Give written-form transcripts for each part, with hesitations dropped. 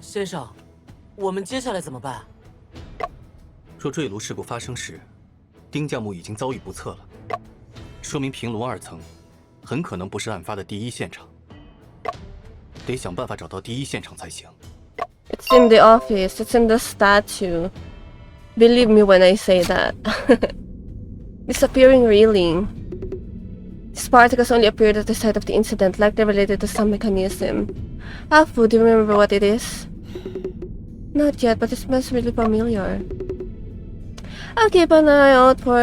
先生，我们接下来怎么办？若坠炉事故发生时，丁将木已经遭遇不测了，说明平炉2层很可能不是案发的第一现场，得想办法找到第一现场才行。It's in the office. It's in the statue. Believe me when I say that. Disappearing reeling. These particles only appeared at the site of the incident, likely related to some mechanism. Afu, do you remember what it is? Not yet, but it smells really familiar. I'll keep an eye out for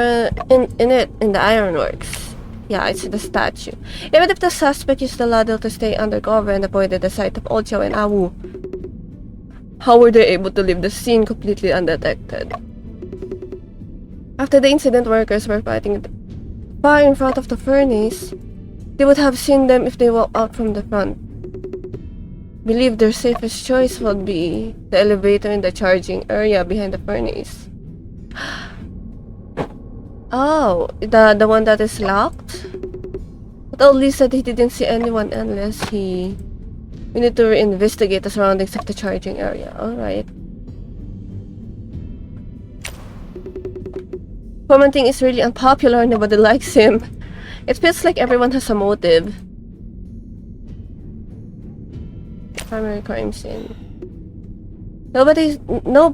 in the ironworks. Yeah, it's the statue. Even if the suspect used the ladle to stay undercover and avoided the sight of Old Chow and Awu, how were they able to leave the scene completely undetected? After the incident, workers were fighting far in front of the furnace. They would have seen them if they walked out from the front. Believe their safest choice would be the elevator in the charging area behind the furnace. Oh, the one that is locked? But Oli said he didn't see anyone unless we need to investigate the surroundings of the charging area. Alright. Commenting is really unpopular, nobody likes him. It feels like everyone has a motive. Primary crime scene. Nobody, no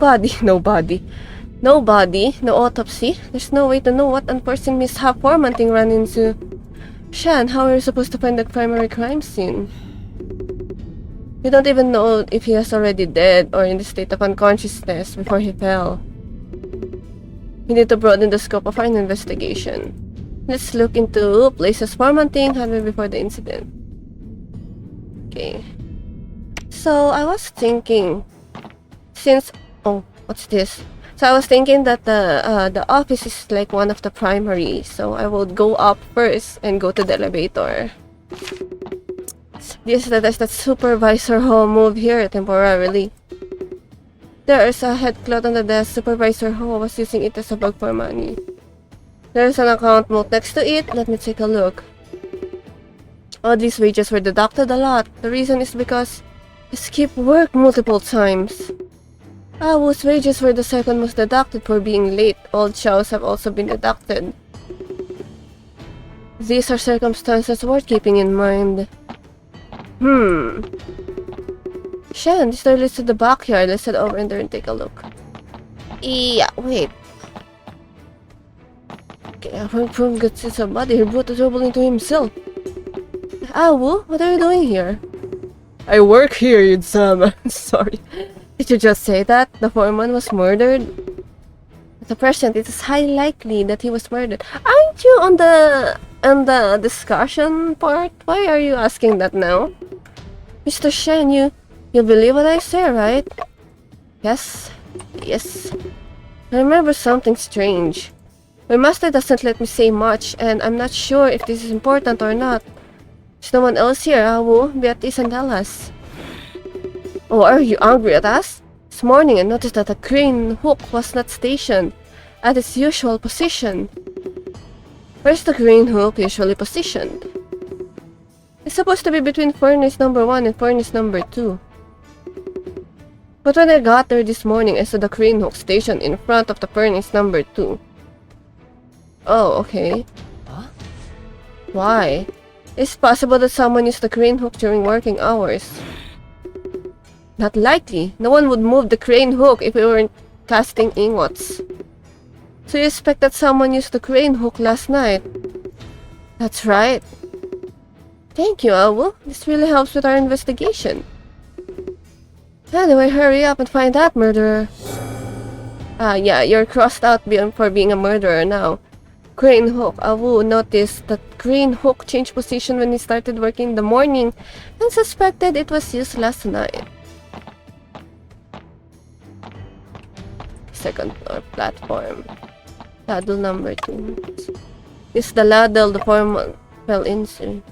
autopsy. There's no way to know what unforeseen mishap Formanting ran into. Shan, how are you supposed to find the primary crime scene? You don't even know if he is already dead or in the state of unconsciousness before he fell. We need to broaden the scope of our investigation. Let's look into places Formanting had before the incident. Okay. So, I was thinking, what's this? So, I was thinking that the office is like one of the primary, so I would go up first and go to the elevator. This is that supervisor Ho moved here temporarily. There's a headcloth on the desk. Supervisor Ho was using it as a bag for money. There's an account note next to it. Let me take a look. All these wages were deducted a lot. The reason is because he skipped work multiple times. Awu's wages were the second most deducted for being late. Old Chow's have also been deducted. These are circumstances worth keeping in mind. Shan, this door leads to the backyard. Let's head over in there and take a look. Yeah, wait. Okay, from good to somebody who brought the trouble into himself. Awu, what are you doing here? I work here, Yudsama. Sorry. Did you just say that? The foreman was murdered? At the present, it is highly likely that he was murdered. Aren't you on the discussion part? Why are you asking that now? Mr. Shen, you believe what I say, right? Yes. I remember something strange. My master doesn't let me say much, and I'm not sure if this is important or not. There's no one else here, Awu. Be at ease and tell us. Oh, are you angry at us? This morning I noticed that the crane hook was not stationed at its usual position. Where's the crane hook usually positioned? It's supposed to be between furnace number 1 and furnace number 2. But when I got there this morning, I saw the crane hook stationed in front of the furnace number 2. Oh, okay. Huh? Why? It's possible that someone used the crane hook during working hours. Not likely. No one would move the crane hook if we weren't casting ingots. So you expect that someone used the crane hook last night? That's right. Thank you, Awu. This really helps with our investigation. Anyway, hurry up and find that murderer. Yeah, you're crossed out for being a murderer now. Crane hook. Awu noticed that crane hook changed position when he started working in the morning and suspected it was used last night. Second floor platform. Ladle number 2. This is the ladle the foreman fell into.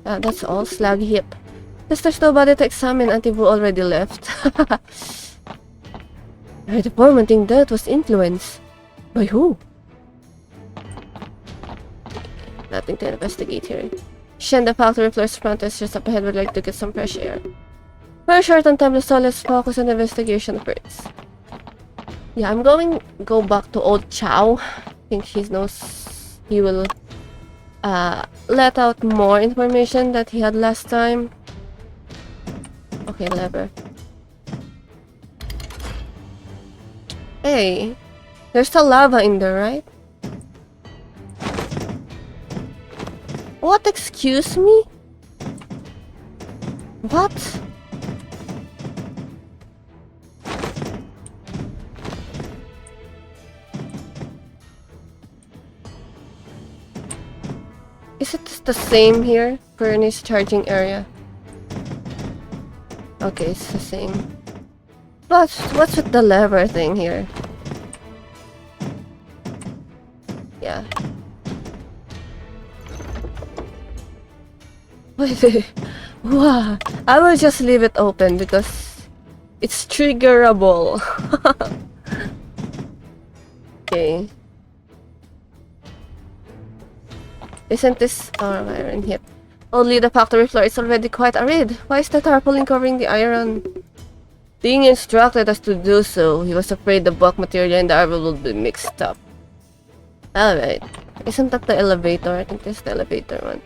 That's all. Slag heap. There's nobody to examine. Auntie Boo already left. The foreman think that was influenced. By who? Nothing to investigate here. Shen, the factory floor's front is just up ahead. Would like to get some fresh air. Very short on time, so let's focus on the investigation first. Yeah, I'm going to go back to old Chow. I think he knows he will let out more information that he had last time. Okay, lever. Hey, there's still lava in there, right? What? Excuse me? What? Is it the same here? Furnace charging area. Okay, it's the same. But what's with the lever thing here? Yeah. Wait. Wow. I will just leave it open because it's triggerable. Okay. Isn't this iron hit? Only the factory floor is already quite arid. Why is the tarpaulin covering the iron? Being instructed as to do so, he was afraid the bulk material and the iron would be mixed up. Alright. Isn't that the elevator? I think that's the elevator one.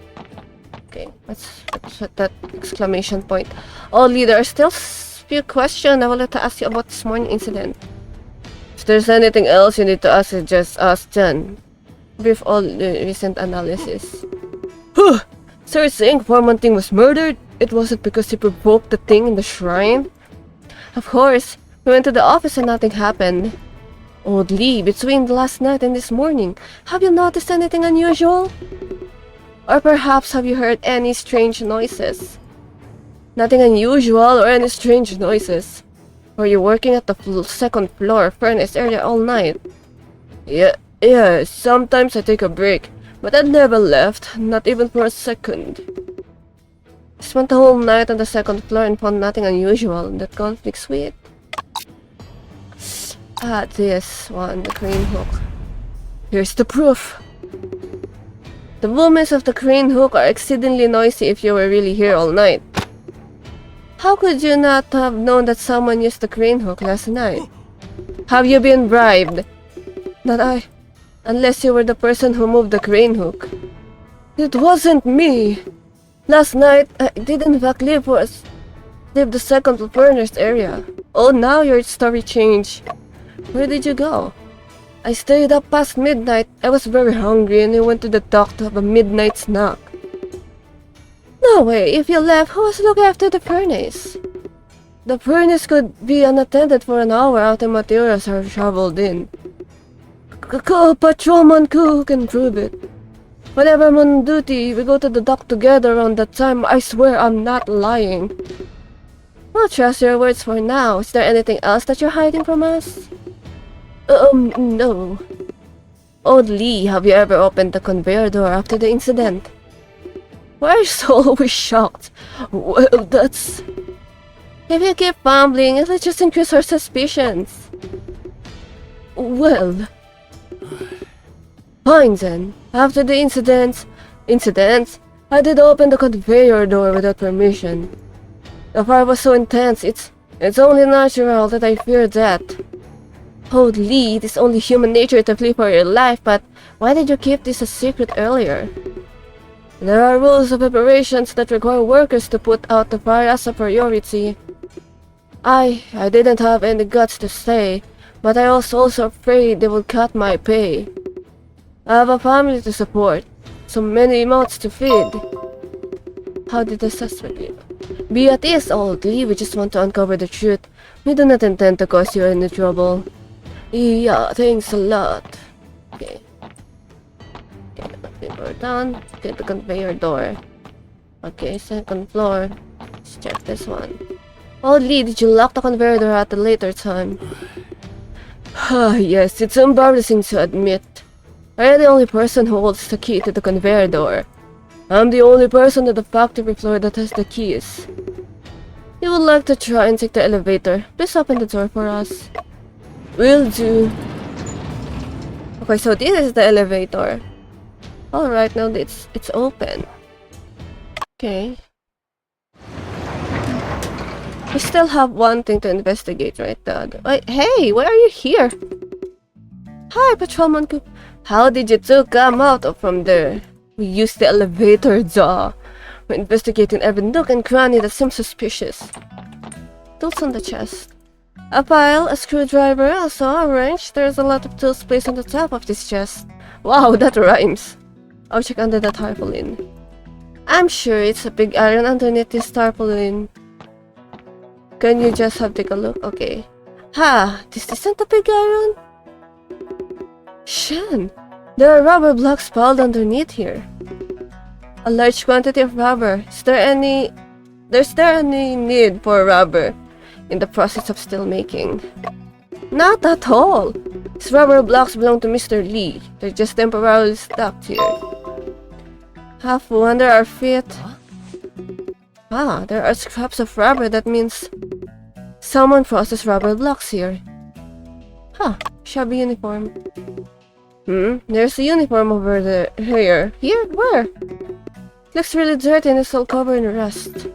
Okay, let's put that exclamation point. Only there are still few questions I wanted to ask you about this morning incident. If there's anything else you need to ask, just ask John. Brief all the recent analysis. So you're saying Formanting was murdered? It wasn't because he provoked the thing in the shrine? Of course, we went to the office and nothing happened. Old Lee, between last night and this morning, have you noticed anything unusual? Or perhaps have you heard any strange noises? Nothing unusual or any strange noises. Were you working at the second floor furnace area all night? Yeah, sometimes I take a break, but I never left, not even for a second. I spent the whole night on the second floor and found nothing unusual that conflicts with. This one, the crane hook. Here's the proof. The movements of the crane hook are exceedingly noisy if you were really here all night. How could you not have known that someone used the crane hook last night? Have you been bribed? Not I. Unless you were the person who moved the crane hook. It wasn't me! Last night, I did in fact leave the second furnace area. Oh, now your story changed. Where did you go? I stayed up past midnight. I was very hungry and I went to the dock to have a midnight snack. No way, if you left, who was looking after the furnace? The furnace could be unattended for an hour after materials are shoveled in. Patrolman who can prove it. Whenever I'm on duty, we go to the dock together around that time. I swear I'm not lying. I'll trust your words for now. Is there anything else that you're hiding from us? No. Old Lee, have you ever opened the conveyor door after the incident? Why are you so always shocked? Well, that's... If you keep fumbling, it'll just increase our suspicions. Well... Fine then. After the incidents, I did open the conveyor door without permission. The fire was so intense, it's only natural that I feared that. Old Lee, it is only human nature to flee for your life, but why did you keep this a secret earlier? There are rules of operations that require workers to put out the fire as a priority. I didn't have any guts to stay, but I was also afraid they would cut my pay. I have a family to support, so many mouths to feed. How did the suspect live? Be at ease, Old Lee, we just want to uncover the truth. We do not intend to cause you any trouble. Yeah, thanks a lot. Okay. We're done. Get the conveyor door. Okay, second floor. Let's check this one. Old Lee, did you lock the conveyor door at a later time? Yes, it's embarrassing to admit. I am the only person who holds the key to the conveyor door. I'm the only person at the factory floor that has the keys. You would like to try and take the elevator. Please open the door for us. Will do. Okay, so this is the elevator. Alright, now it's open. Okay. We still have one thing to investigate, right? Wait, hey, why are you here? Hi, Patrolman Coop. How did you two come out from there? We used the elevator, duh. We're investigating every nook and cranny that seems suspicious. Tools on the chest. A file, a screwdriver, also a wrench. There's a lot of tools placed on the top of this chest. Wow, that rhymes. I'll check under the tarpaulin. I'm sure it's a big iron underneath this tarpaulin. Can you just take a look? Okay. Ha! This isn't a big iron? Shan! There are rubber blocks piled underneath here. A large quantity of rubber. Is there any need for rubber in the process of steel making? Not at all. These rubber blocks belong to Mr. Lee. They're just temporarily stuck here. Half under our feet. Ah, there are scraps of rubber. That means someone processed rubber blocks here. Huh, shabby uniform. There's a uniform over there. Here? Where? Looks really dirty and it's all covered in rust.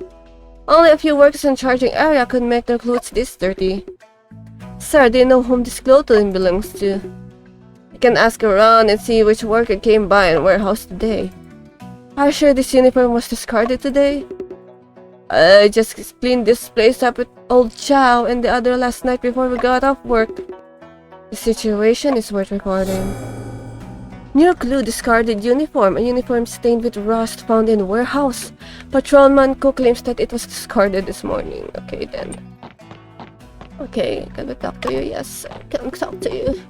Only a few workers in charging area could make their clothes this dirty. Sir, do you know whom this clothing belongs to? You can ask around and see which worker came by and warehouse today. Are you sure this uniform was discarded today? I just cleaned this place up with old Chow and the other last night before we got off work. The situation is worth recording. New clue, discarded uniform. A uniform stained with rust found in warehouse. Patrolman Cook claims that it was discarded this morning. Okay then. Okay, can we talk to you? Yes, I can talk to you.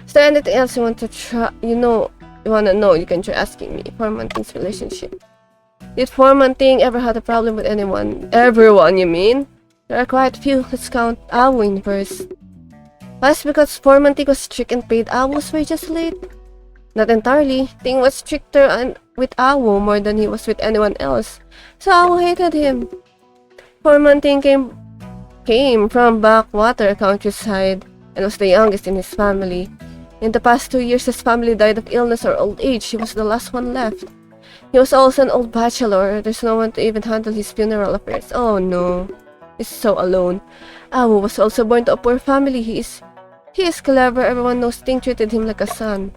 Is there anything else you want to try? You wanna know, you can try asking me. Foreman Thing's relationship. Did Foreman Thing ever had a problem with anyone? Everyone, you mean? There are quite a few. Let's count Awin first. Was because Foreman Thing was strict and paid Awu's wages late? Not entirely. Ting was stricter with Awu more than he was with anyone else, so Awu hated him. Foreman Ting came from backwater countryside and was the youngest in his family. In the past 2 years, his family died of illness or old age. He was the last one left. He was also an old bachelor. There's no one to even handle his funeral affairs. Oh no. He's so alone. Awu was also born to a poor family. He is clever. Everyone knows Ting treated him like a son.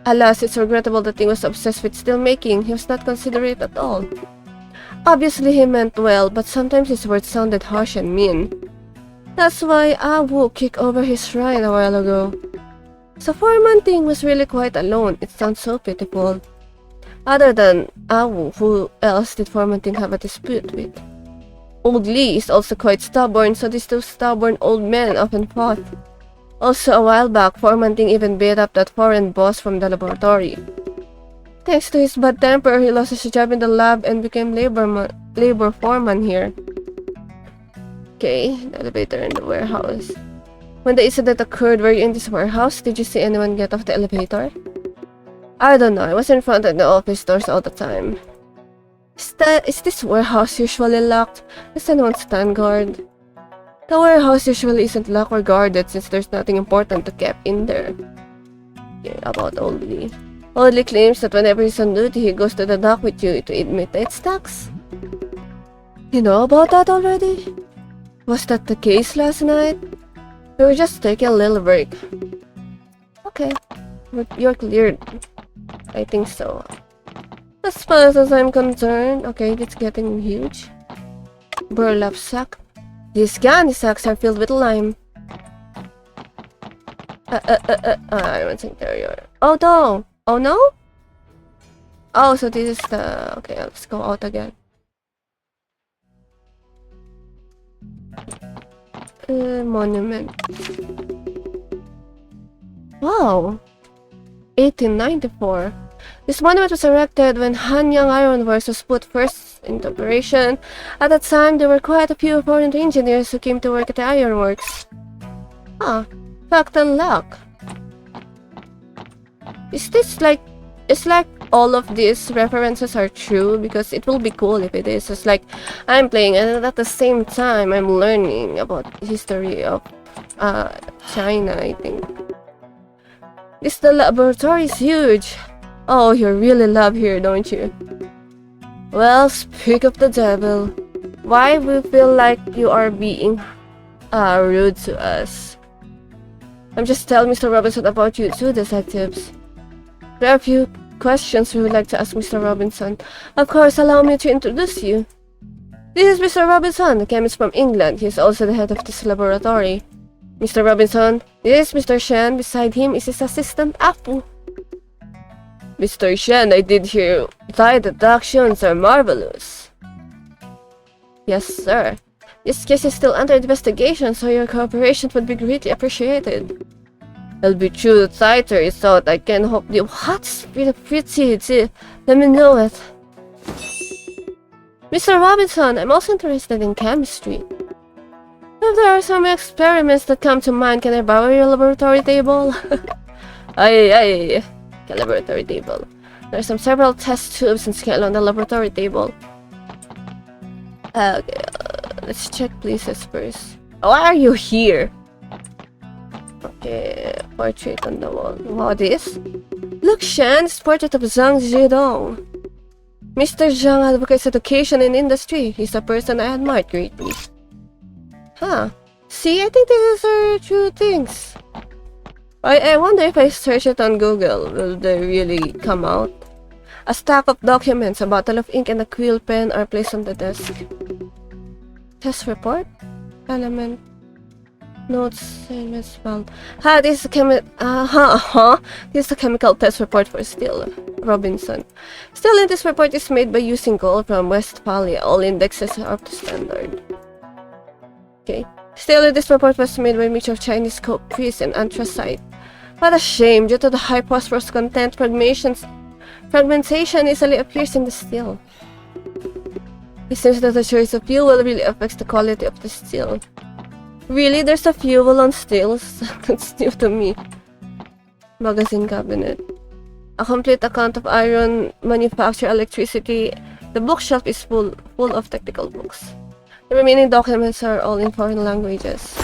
Alas, it's regrettable that Ting was obsessed with steel making. He was not considerate at all. Obviously, he meant well, but sometimes his words sounded harsh and mean. That's why Awu kicked over his shrine a while ago. So Foreman Ting was really quite alone. It sounds so pitiful. Other than Awu, who else did Foreman Ting have a dispute with? Old Lee is also quite stubborn, so these two stubborn old men often fought. Also, a while back, Foreman Ting even beat up that foreign boss from the laboratory. Thanks to his bad temper, he lost his job in the lab and became labor foreman here. Okay, the elevator in the warehouse. When the incident occurred, were you in this warehouse? Did you see anyone get off the elevator? I don't know, I was in front of the office doors all the time. Is this warehouse usually locked? Does anyone stand guard? The warehouse usually isn't locked or guarded since there's nothing important to keep in there. Okay, about Old Lee. Old Lee claims that whenever he's on duty, he goes to the dock with you to imitate stacks. You know about that already? Was that the case last night? We were just taking a little break. Okay, you're cleared. I think so. As far as I'm concerned, okay, it's getting huge. Burlap sack. These candy sacks are filled with lime. Iron's interior. Oh no! Oh no? Oh, so this is the... Okay, let's go out again. Monument. Wow! 1894. This monument was erected when Hanyang Ironworks was put first into operation. At that time, there were quite a few foreign engineers who came to work at the ironworks. Ah, fact and luck. Is this like... It's like all of these references are true, because it will be cool if it is. It's like I'm playing and at the same time I'm learning about the history of China, I think. The laboratory is huge. Oh, you really love here, don't you? Well, speak of the devil. Why we feel like you are being rude to us? I'm just telling Mr. Robinson about you two detectives. There are a few questions we would like to ask Mr. Robinson. Of course, allow me to introduce you. This is Mr. Robinson, a chemist from England. He is also the head of this laboratory. Mr. Robinson, this is Mr. Shen. Beside him is his assistant, Apu. Mr. Shen, I did hear thy deductions are marvelous. Yes, sir. This case is still under investigation, so your cooperation would be greatly appreciated. I'll be true tighter, I thought. I can hope you. What's pretty? Let me know it. Mr. Robinson, I'm also interested in chemistry. If there are some experiments that come to mind, can I borrow your laboratory table? Aye. Laboratory table. There are several test tubes and scale on the laboratory table. Okay, let's check places first. Why are you here? Okay, portrait on the wall. What is? Look, Shan, it's portrait of Zhang Zhidong. Mr. Zhang advocates education and industry. He's a person I admired greatly. Huh. See, I think these are true things. I wonder if I search it on Google, will they really come out? A stack of documents, a bottle of ink, and a quill pen are placed on the desk. Test report? Element. Notes, assignments, spelled. This is a This is a chemical test report for steel. Robinson. Steel in this report is made by using gold from Westphalia. All indexes are up to standard. Okay. Steel in this report was made by a mixture of Chinese copries and anthracite. What a shame! Due to the high phosphorus content, fragmentation easily appears in the steel. It seems that the choice of fuel really affects the quality of the steel. Really? There's a fuel on steels? That's new to me. Magazine cabinet. A complete account of iron manufacture, electricity. The bookshelf is full of technical books. The remaining documents are all in foreign languages.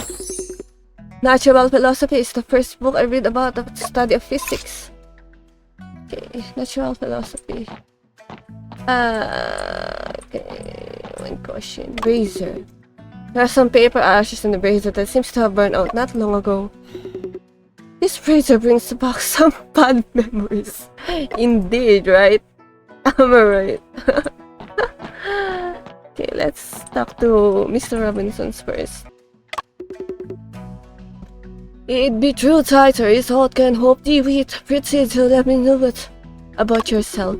Natural philosophy is the first book I read about the study of physics. Okay, natural philosophy. Okay, one question. Razor. There are some paper ashes in the razor that seems to have burned out not long ago. This razor brings back some bad memories. Indeed, right? Am I right? Okay, let's talk to Mr. Robinson's first. It'd be true, tighter is hot can hope thee with pretty to let me know it about yourself.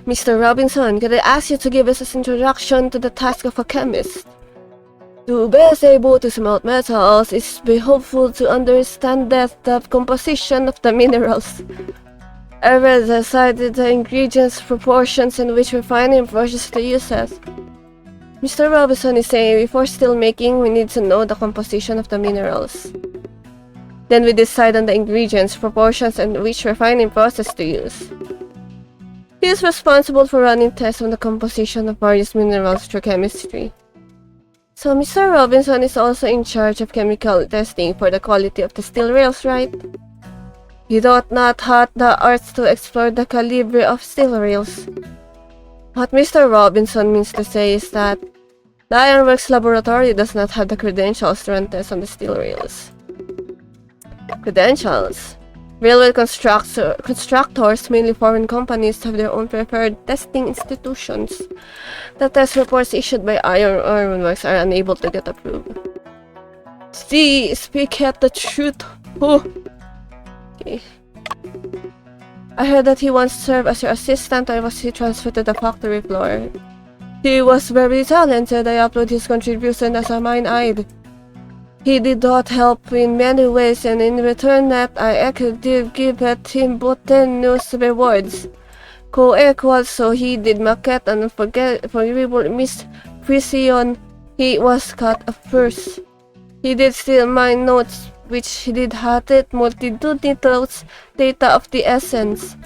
Mr. Robinson, could I ask you to give us an introduction to the task of a chemist? To be able to smelt metals is be hopeful to understand the composition of the minerals. I read decided the ingredients, proportions, in which refining process to use as. Mr. Robinson is saying before steel making, we need to know the composition of the minerals. Then we decide on the ingredients, proportions, and which refining process to use. He is responsible for running tests on the composition of various minerals through chemistry. So Mr. Robinson is also in charge of chemical testing for the quality of the steel rails, right? You do not have the arts to explore the calibre of steel rails. What Mr. Robinson means to say is that the Ironworks laboratory does not have the credentials to run tests on the steel rails. Credentials? Railway constructors, mainly foreign companies, have their own preferred testing institutions. The test reports issued by Ironworks are unable to get approved. See, speak at the truth. Oh. Okay. I heard that he once served as your assistant, or was he transferred to the factory floor? He was very talented. I applaud his contribution as a mine-eyed. He did not help in many ways, and in return that I did give him both 10 news rewards. Co-equal, so he did maquette and unforgivable Miss Precision. He was cut at first. He did steal my notes, which he did had it multitude notes, data of the essence.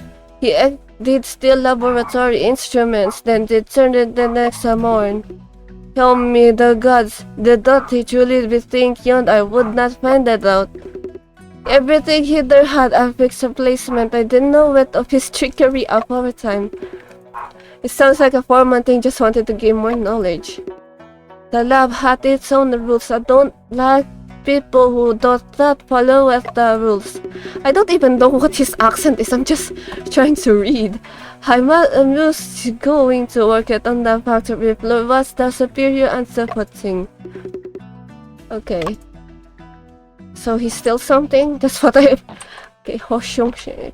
He did steal laboratory instruments, then did turn it the next morn. Help me, the gods, did not he truly bethink yon I would not find it out. Everything he there had a fixed replacement. I didn't know it of his trickery of overtime. It sounds like a foreman thing, just wanted to gain more knowledge. The lab had its own rules. I don't like people who do not follow the rules. I don't even know what his accent is. I'm just trying to read. I'm used to going to work on the factory floor. Was the superior and support thing. Okay. So he steals something? That's what I... Okay, okay.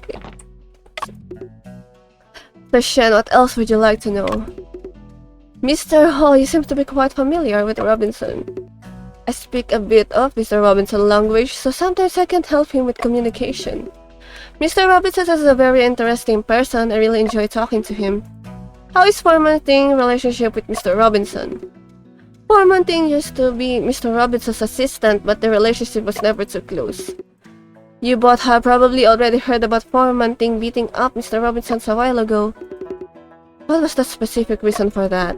So Shen, what else would you like to know? Mr. Ho, you seem to be quite familiar with Robinson. I speak a bit of Mr. Robinson language, so sometimes I can help him with communication. Mr. Robinson is a very interesting person. I really enjoy talking to him. How is Formanting's relationship with Mr. Robinson? Formanting used to be Mr. Robinson's assistant, but the relationship was never too close. You both have probably already heard about Formanting beating up Mr. Robinson a while ago. What was the specific reason for that?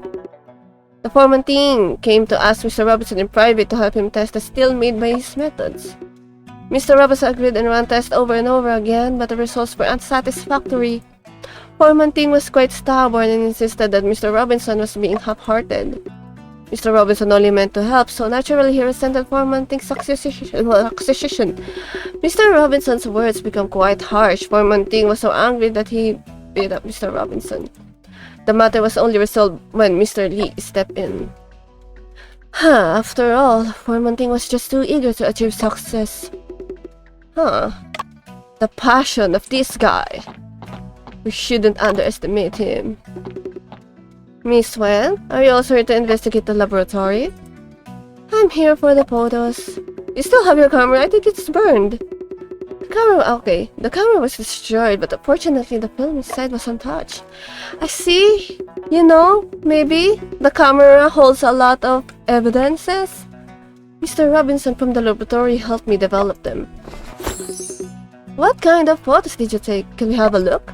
The Formanting came to ask Mr. Robinson in private to help him test the steel made by his methods. Mr. Robinson agreed and ran tests over and over again, but the results were unsatisfactory. Formanting was quite stubborn and insisted that Mr. Robinson was being half-hearted. Mr. Robinson only meant to help, so naturally he resented Formanting's accusation. Mr. Robinson's words became quite harsh. Formanting was so angry that he beat up Mr. Robinson. The matter was only resolved when Mr. Lee stepped in. After all, Formanting was just too eager to achieve success. The passion of this guy. We shouldn't underestimate him. Miss Wen, are you also here to investigate the laboratory? I'm here for the photos. You still have your camera? I think it's burned. The camera was destroyed, but unfortunately the film inside was untouched. I see. You know, maybe the camera holds a lot of evidences. Mr. Robinson from the laboratory helped me develop them. What kind of photos did you take? Can we have a look?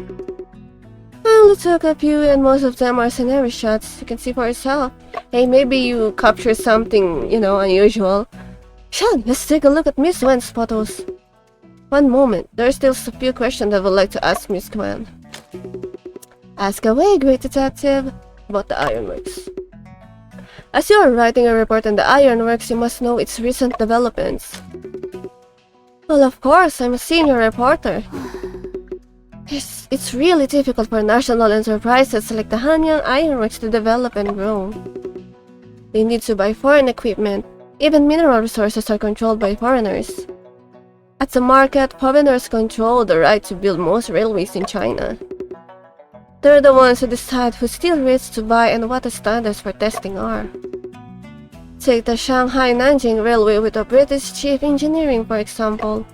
I only took a few and most of them are scenery shots. You can see for yourself. Hey, maybe you captured something, unusual. Sean, let's take a look at Miss Wen's photos. One moment, there are still a few questions I would like to ask Miss Wen. Ask away, great detective, about the ironworks. As you are writing a report on the ironworks, you must know its recent developments. Well, of course, I'm a senior reporter. It's really difficult for national enterprises like the Hanyang Ironworks to develop and grow. They need to buy foreign equipment. Even mineral resources are controlled by foreigners. At the market, foreigners control the right to build most railways in China. They're the ones who decide whose steel rates to buy and what the standards for testing are. Take the Shanghai-Nanjing Railway with the British Chief Engineering, for example.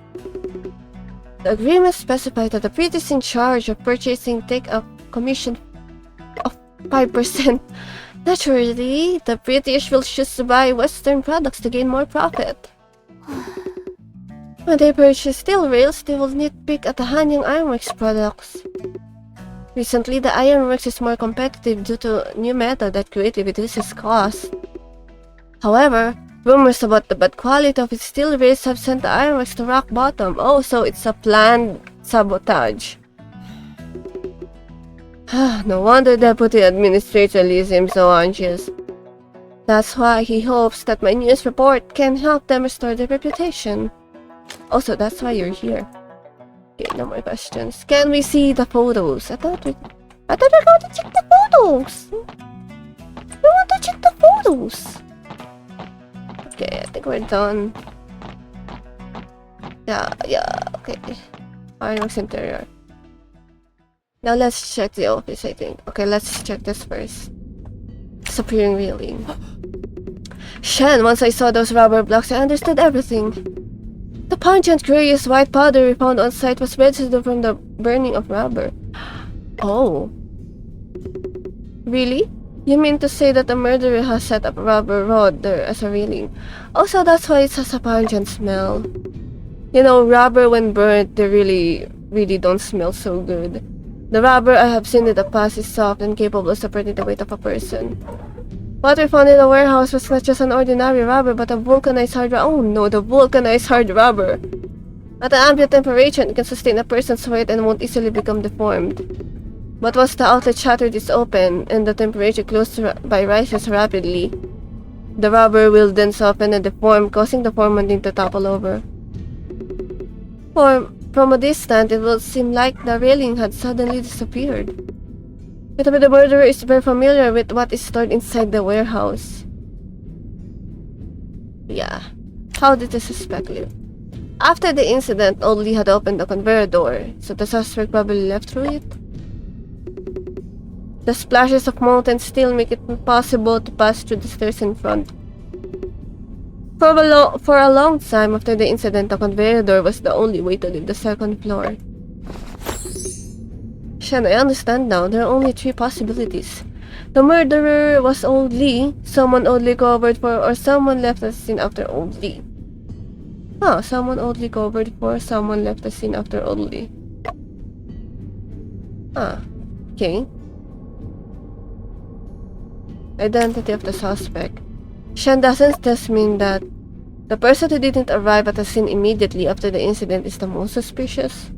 The agreement specifies that the British in charge of purchasing take a commission of 5%. Naturally, the British will choose to buy Western products to gain more profit. When they purchase steel rails, they will nitpick at the Hanyang Ironworks products. Recently, the ironworks is more competitive due to a new method that greatly reduces cost. However, rumors about the bad quality of its steel rails have sent the ironworks to rock bottom. Oh, so it's a planned sabotage. No wonder Deputy Administrator Lee seems so anxious. That's why he hopes that my news report can help them restore their reputation. Also, that's why you're here. Okay, no more questions. Can we see the photos? I thought we were going to check the photos. We want to check the photos. Okay, I think we're done. Yeah, okay. Ironworks interior. Now let's check the office, I think. Okay, let's check this first. Disappearing railing. Shen, once I saw those rubber blocks, I understood everything. The pungent grayish white powder we found on site was residue from the burning of rubber. Oh. Really? You mean to say that the murderer has set up a rubber rod there as a railing? Also, that's why it has a pungent smell. You know, rubber when burnt, they really don't smell so good. The rubber I have seen in the past is soft and capable of supporting the weight of a person. What we found in the warehouse was not just an ordinary rubber, but a vulcanized hard rubber. Oh no, the vulcanized hard rubber! At an ambient temperature, it can sustain a person's weight and won't easily become deformed. But once the outlet shattered is open, and the temperature close by rises rapidly, The rubber will then soften and deform, causing the formantin to topple over. From a distance, it will seem like the railing had suddenly disappeared. But the murderer is very familiar with what is stored inside the warehouse. Yeah. How did the suspect live? After the incident, old Lee had opened the conveyor door, so the suspect probably left through it. The splashes of molten steel make it impossible to pass through the stairs in front. For a long time after the incident, the conveyor door was the only way to leave the second floor. Shen, I understand now. There are only 3 possibilities. The murderer was old Lee, someone old Lee covered for, or someone left the scene after old Lee. Someone old Lee covered for, someone left the scene after old Lee. Okay. Identity of the suspect. Shen, doesn't this mean that the person who didn't arrive at the scene immediately after the incident is the most suspicious?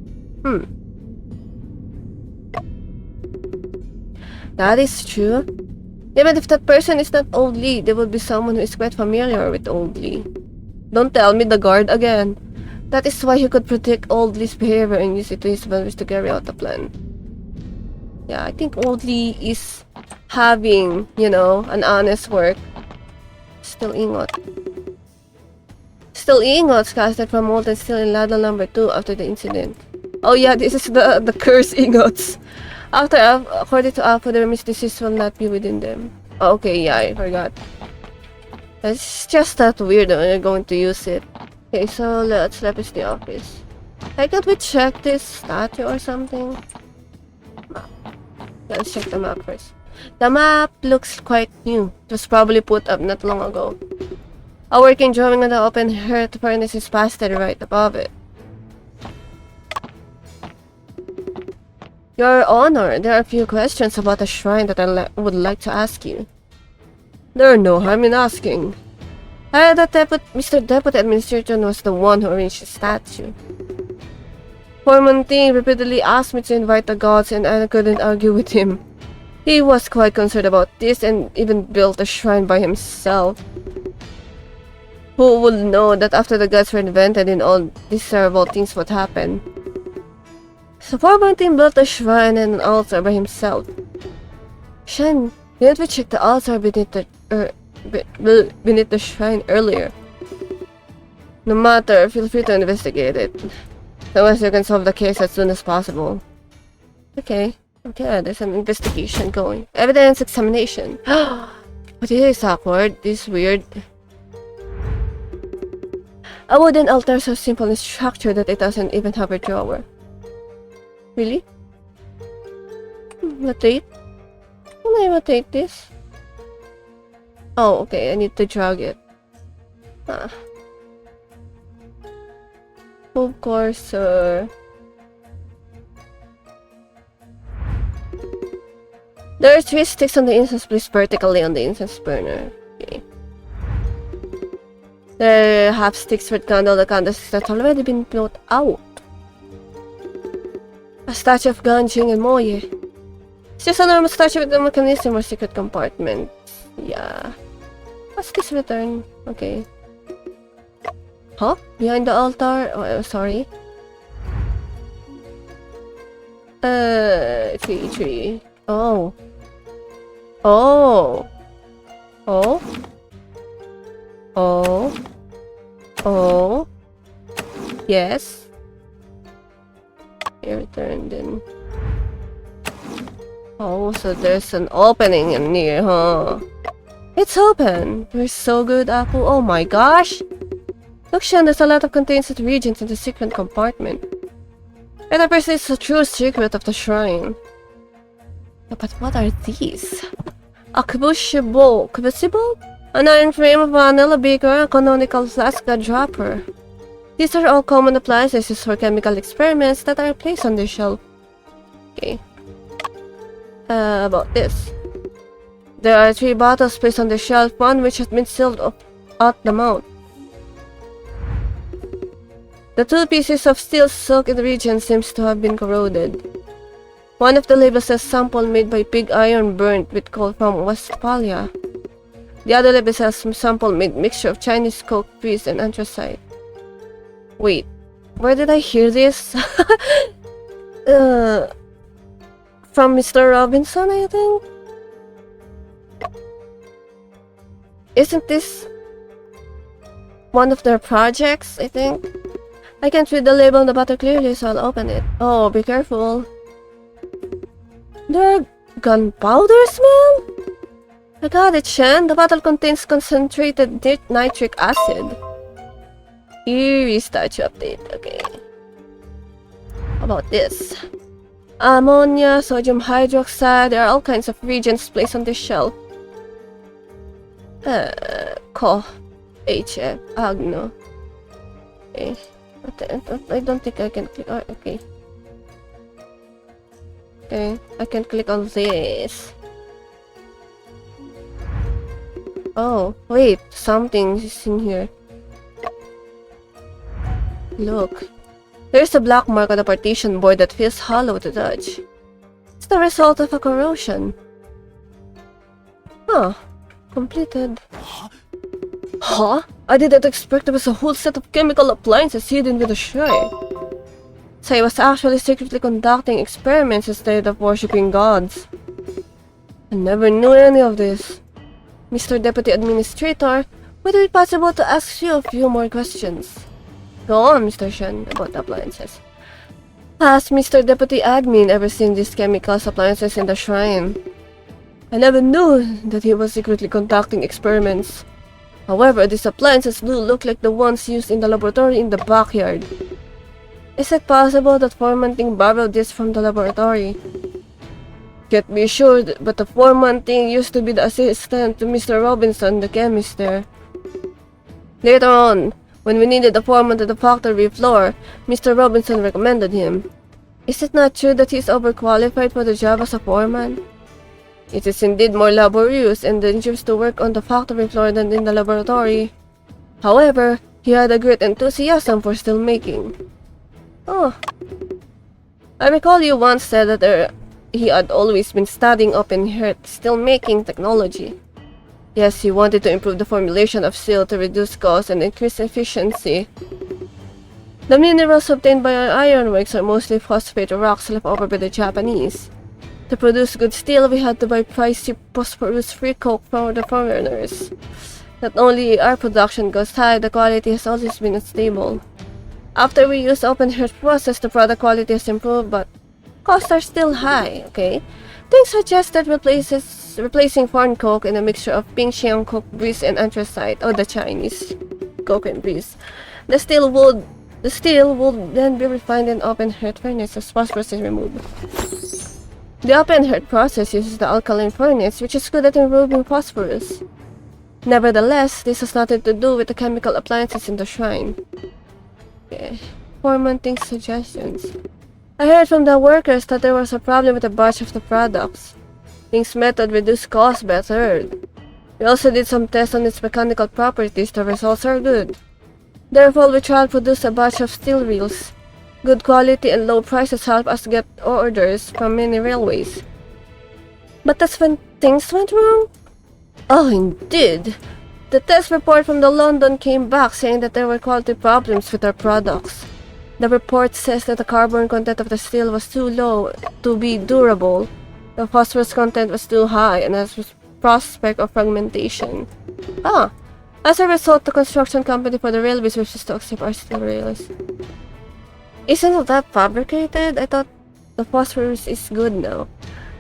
That is true. Even if that person is not old Lee, there will be someone who is quite familiar with old Lee. Don't tell me the guard again. That is why he could predict old Lee's behavior and use it to his advantage to carry out the plan. Yeah, I think old Lee is having, an honest work. Still ingot. Still ingots casted from molten steel in ladle number 2 after the incident. Oh yeah, this is the cursed ingots. According to Alpha, the remedies disease will not be within them. Oh, okay, yeah, I forgot. It's just that weird when you're going to use it. Okay, so let's leverage the office. Hey, can't we check this statue or something? Let's check the map first. The map looks quite new. It was probably put up not long ago. A working drawing on the open hearth furnace is pasted right above it. Your Honor, there are a few questions about the shrine that I would like to ask you. There are no harm in asking. Mr. Deputy Administrator was the one who arranged the statue. Formantin repeatedly asked me to invite the gods and I couldn't argue with him. He was quite concerned about this and even built a shrine by himself. Who would know that after the gods were invented and all these terrible things would happen? So Formantin built a shrine and an altar by himself. Shen, didn't we check the altar beneath the shrine earlier? No matter, feel free to investigate it. Unless you can solve the case as soon as possible. Okay, there's an investigation going. Evidence examination. But this is awkward, this is weird. A wooden altar so simple in structure that it doesn't even have a drawer. Really? Rotate? Can I rotate this? Oh, okay, I need to drag it. Move cursor. There are 3 sticks on the incense placed vertically on the incense burner. Okay. There are half sticks with the candlesticks that have already been blown out. A statue of Ganjing and Moye. It's just a normal statue with a mechanism or secret compartment. Yeah. What's this return? Okay. Huh? Behind the altar? Oh, sorry. 3. Oh. Oh. Oh. Oh. Oh. Yes. Return then. Oh, so there's an opening in here, huh? It's open! You're so good, Apple. Oh my gosh! Look, Shen, there's a lot of contained regions in the secret compartment. And that person is the true secret of the shrine. But what are these? A crucible? An iron frame, a vanilla beaker, a canonical flask, a dropper. These are all common appliances used for chemical experiments that are placed on the shelf. Okay. About this. There are 3 bottles placed on the shelf, one which has been sealed at the mouth. The 2 pieces of steel silk in the region seems to have been corroded. One of the labels says sample made by pig iron burnt with coal from Westphalia. The other lab is a sample made mixture of Chinese coke, grease, and anthracite. Wait, where did I hear this? From Mr. Robinson, I think? Isn't this one of their projects, I think? I can't read the label on the bottle clearly, so I'll open it. Oh, be careful. There are gunpowder smell? I got it, Shan. The bottle contains concentrated nitric acid. Eerie statue update. Okay. How about this? Ammonia, sodium hydroxide. There are all kinds of reagents placed on this shelf. Co. HF. Agno. Okay. I don't think I can click. Oh, okay. Okay. I can click on this. Oh, wait. Something is in here. Look. There's a black mark on the partition board that feels hollow to touch. It's the result of a corrosion. Huh. Completed. Huh? I didn't expect there was a whole set of chemical appliances hidden with the shrine. So I was actually secretly conducting experiments instead of worshipping gods. I never knew any of this. Mr. Deputy Administrator, would it be possible to ask you a few more questions? Go on, Mr. Shen, about the appliances. Has Mr. Deputy Admin ever seen these chemicals appliances in the shrine? I never knew that he was secretly conducting experiments. However, these appliances do look like the ones used in the laboratory in the backyard. Is it possible that Foreman-Ting borrowed this from the laboratory? Can't be sure, but the Foreman-Ting used to be the assistant to Mr. Robinson, the chemist there. Later on, when we needed a foreman to the factory floor, Mr. Robinson recommended him. Is it not true that he is overqualified for the job as a foreman? It is indeed more laborious and dangerous to work on the factory floor than in the laboratory. However, he had a great enthusiasm for steelmaking. Oh. I recall you once said that he had always been studying open-heart steelmaking technology. Yes, he wanted to improve the formulation of steel to reduce cost and increase efficiency. The minerals obtained by our ironworks are mostly phosphate rocks left over by the Japanese. To produce good steel, we had to buy pricey phosphorus-free coke from the foreigners. Not only our production goes high, the quality has always been unstable. After we use open-heart process, the product quality has improved, but costs are still high, okay? Things suggest that replacing foreign coke in a mixture of Pingxiang coke, grease, and anthracite, or the Chinese coke and grease. The steel would then be refined in open-heart furnace as phosphorus is removed. The open-heart process uses the alkaline furnace, which is good at removing phosphorus. Nevertheless, this has nothing to do with the chemical appliances in the shrine. Okay. Foreman-Ting's suggestions. I heard from the workers that there was a problem with a batch of the products. Ting's method reduced costs by a third. We also did some tests on its mechanical properties. The results are good. Therefore, we tried to produce a batch of steel reels. Good quality and low prices help us get orders from many railways. But that's when things went wrong? Oh, indeed. The test report from the London came back saying that there were quality problems with our products. The report says that the carbon content of the steel was too low to be durable. The phosphorus content was too high and has prospect of fragmentation. As a result, the construction company for the railways wishes to accept our steel rails. Isn't that fabricated? I thought the phosphorus is good now.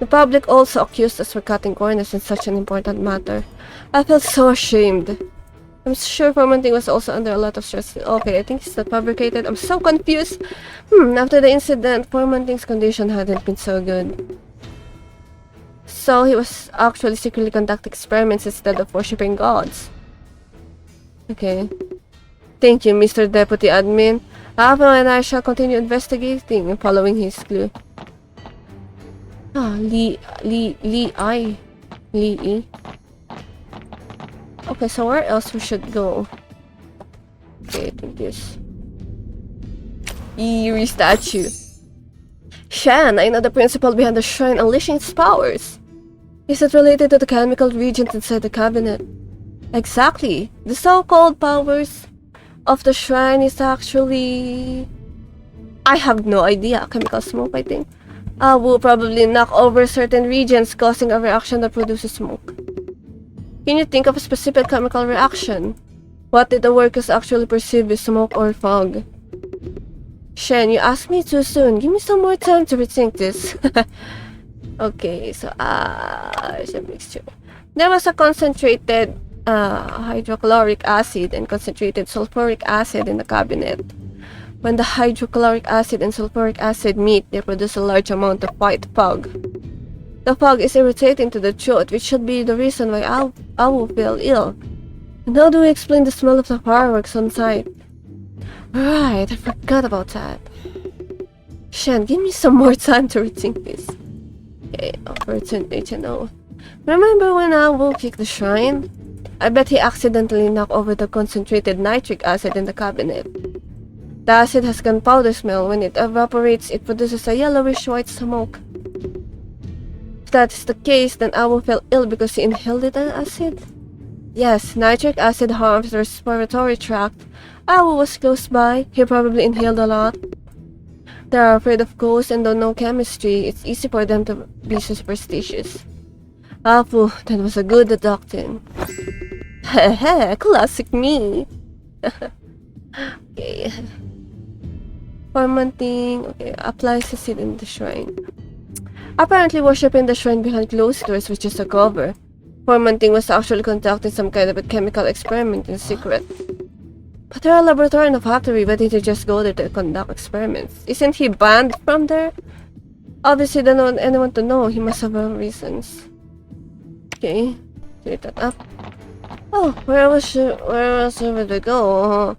The public also accused us for cutting corners in such an important matter. I felt so ashamed. I'm sure Foreman-Ting was also under a lot of stress. Okay, I think it's not fabricated. I'm so confused. After the incident, Foreman-Ting's condition hadn't been so good. So he was actually secretly conducting experiments instead of worshipping gods. Okay. Thank you, Mr. Deputy Admin. Ava and I shall continue investigating and following his clue. Lee E. Okay, so where else we should go? Okay, I think this. Eerie statue. Shan, I know the principle behind the shrine unleashing its powers. Is it related to the chemical reagent inside the cabinet? Exactly. The so-called powers of the shrine is actually... I have no idea. Chemical smoke, I think. Will probably knock over certain regions, causing a reaction that produces smoke. Can you think of a specific chemical reaction? What did the workers actually perceive as smoke or fog? Shen, you asked me too soon. Give me some more time to rethink this. Okay, so, it's a mixture. There was a concentrated hydrochloric acid and concentrated sulfuric acid in the cabinet. When the hydrochloric acid and sulfuric acid meet, they produce a large amount of white fog. The fog is irritating to the throat, which should be the reason why I will feel ill. And how do we explain the smell of the fireworks on site? Right, I forgot about that. Shen, give me some more time to rethink this. Okay, opportunity to know. Remember when Awu kicked the shrine? I bet he accidentally knocked over the concentrated nitric acid in the cabinet. The acid has gunpowder smell. When it evaporates, it produces a yellowish white smoke. If that is the case, then Awu fell ill because he inhaled the acid? Yes, nitric acid harms the respiratory tract. Awu was close by. He probably inhaled a lot. They are afraid of ghosts and don't know chemistry. It's easy for them to be superstitious. Apu, that was a good deduction. Heh, classic me. Okay. Fermenting. Okay, applies acid in the shrine. Apparently worshipping the shrine behind closed doors, which is a cover. Fermenting was actually conducting some kind of a chemical experiment in secret. But there are a laboratory and a factory. Why did he just go there to conduct experiments? Isn't he banned from there? Obviously, they don't want anyone to know. He must have reasons. Okay, clear that up. Oh, where else would we go?